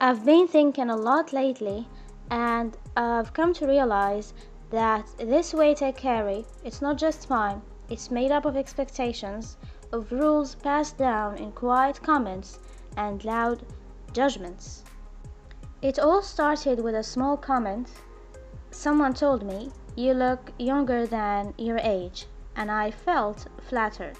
I've been thinking a lot lately, and I've come to realize that this weight I carry, it's not just mine, it's made up of expectations, of rules passed down in quiet comments and loud judgments. It all started with a small comment. Someone told me, "You look younger than your age," and I felt flattered.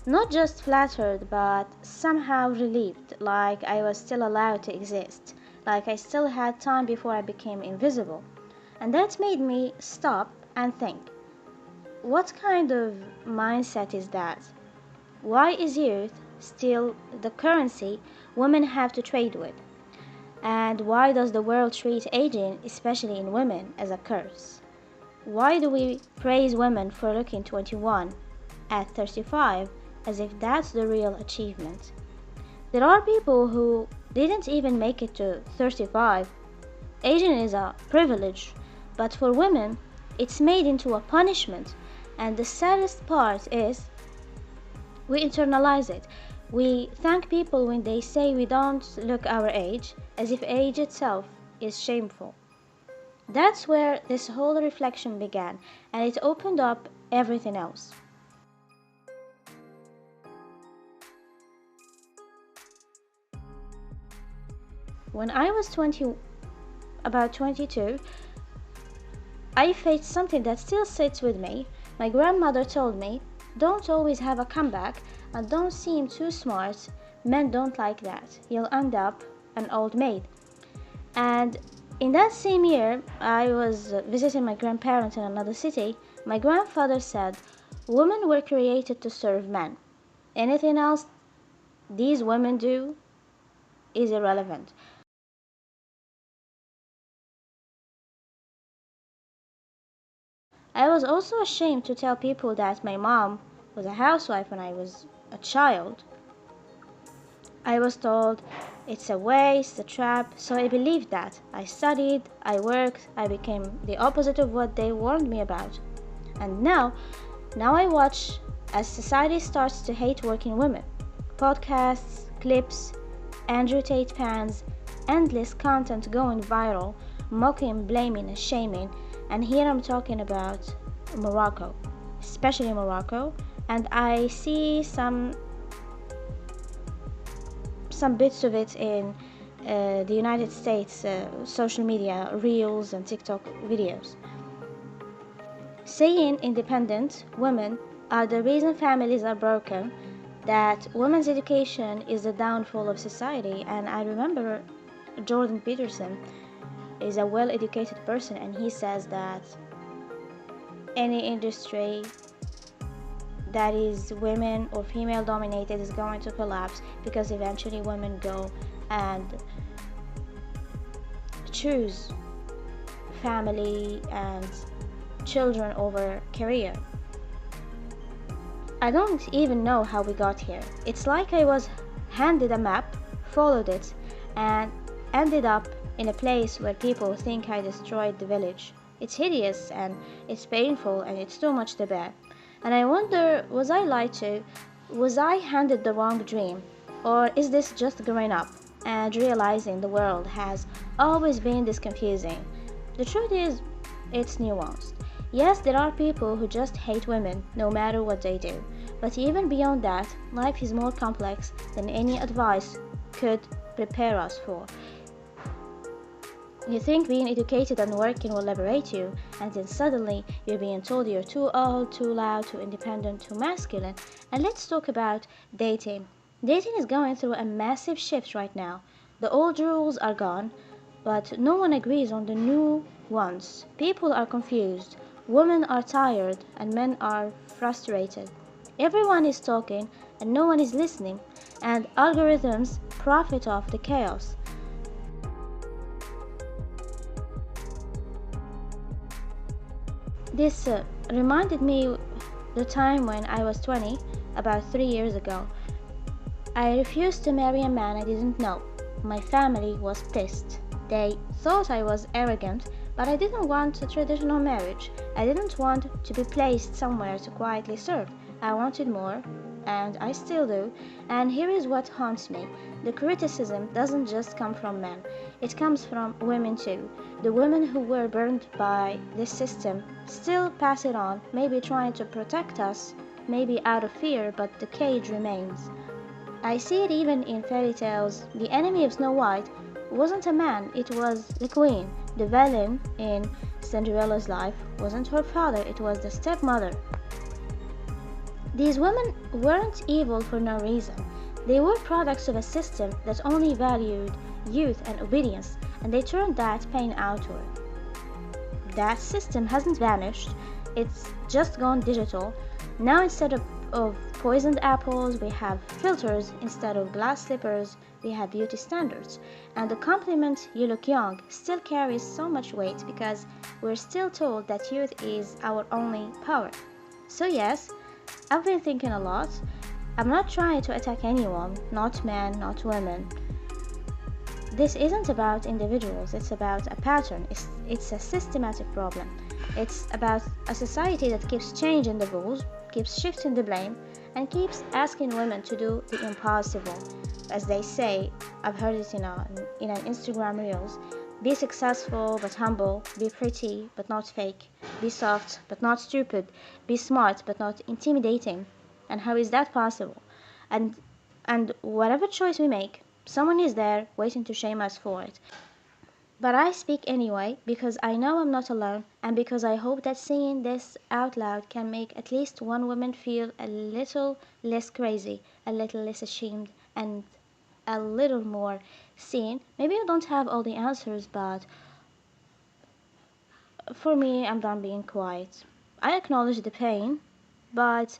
Not just flattered, but somehow relieved, like I was still allowed to exist, like I still had time before I became invisible. And that made me stop and think, what kind of mindset is that? Why is youth still the currency women have to trade with? And why does the world treat aging, especially in women, as a curse? Why do we praise women for looking 21 at 35 as if that's the real achievement? There are people who didn't even make it to 35. Aging is a privilege, but for women, it's made into a punishment. And the saddest part is we internalize it. We thank people when they say we don't look our age, as if age itself is shameful. That's where this whole reflection began, and it opened up everything else. When I was about 22, I faced something that still sits with me. My grandmother told me, "Don't always have a comeback and don't seem too smart. Men don't like that. You'll end up an old maid." And in that same year, I was visiting my grandparents in another city. My grandfather said, "Women were created to serve men. Anything else these women do is irrelevant." I was also ashamed to tell people that my mom was a housewife when I was a child. I was told it's a waste, a trap, so I believed that. I studied, I worked, I became the opposite of what they warned me about. And now I watch as society starts to hate working women. Podcasts, clips, Andrew Tate pans, endless content going viral, mocking, blaming, and shaming. And here I'm talking about Morocco, especially Morocco, and I see some bits of it in the United States social media, reels and TikTok videos. Saying independent women are the reason families are broken, that women's education is the downfall of society. And I remember Jordan Peterson is a well-educated person, and he says that any industry that is women or female dominated is going to collapse, because eventually women go and choose family and children over career. I don't even know how we got here. It's like I was handed a map, followed it, and ended up in a place where people think I destroyed the village. It's hideous and it's painful and it's too much to bear. And I wonder, was I lied to? Was I handed the wrong dream? Or is this just growing up and realizing the world has always been this confusing? The truth is, it's nuanced. Yes, there are people who just hate women no matter what they do. But even beyond that, life is more complex than any advice could prepare us for. You think being educated and working will liberate you, and then suddenly you're being told you're too old, too loud, too independent, too masculine. And let's talk about dating. Dating is going through a massive shift right now. The old rules are gone, but no one agrees on the new ones. People are confused, women are tired, and men are frustrated. Everyone is talking, and no one is listening, and algorithms profit off the chaos. This reminded me the time when I was 20, about 3 years ago. I refused to marry a man I didn't know. My family was pissed. They thought I was arrogant, but I didn't want a traditional marriage. I didn't want to be placed somewhere to quietly serve. I wanted more and I still do. And here is what haunts me: the criticism doesn't just come from men, it comes from women too. The women who were burned by this system still pass it on, maybe trying to protect us, maybe out of fear, but the cage remains. I see it even in fairy tales. The enemy of Snow White wasn't a man, it was the queen. The villain in Cinderella's life wasn't her father, it was the stepmother. These women weren't evil for no reason. They were products of a system that only valued youth and obedience, and they turned that pain outward. That system hasn't vanished, it's just gone digital. Now instead of poisoned apples, we have filters. Instead of glass slippers, we have beauty standards. And the compliment "you look young" still carries so much weight because we're still told that youth is our only power. So, yes, I've been thinking a lot. I'm not trying to attack anyone, not men, not women. This isn't about individuals, it's about a pattern, it's a systematic problem. It's about a society that keeps changing the rules, keeps shifting the blame, and keeps asking women to do the impossible. As they say, I've heard it in an Instagram Reels: be successful but humble, be pretty but not fake, be soft but not stupid, be smart but not intimidating. And how is that possible? And and whatever choice we make, someone is there waiting to shame us for it. But I speak anyway because I know I'm not alone, and because I hope that saying this out loud can make at least one woman feel a little less crazy, a little less ashamed, and a little more seen. Maybe I don't have all the answers, but for me, I'm done being quiet. I acknowledge the pain, but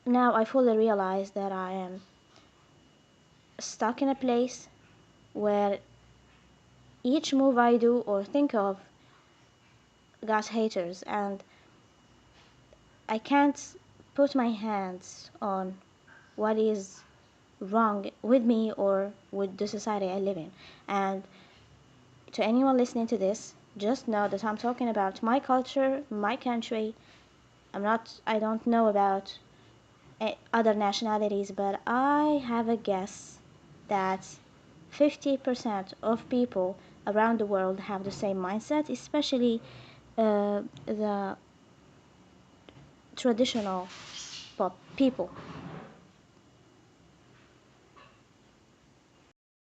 now I fully realize that I am stuck in a place where each move I do or think of got haters, and I can't put my hands on what is wrong with me or with the society I live in. And to anyone listening to this, just know that I'm talking about my culture, my country. I don't know about other nationalities, but I have a guess that 50% of people around the world have the same mindset, especially the traditional people.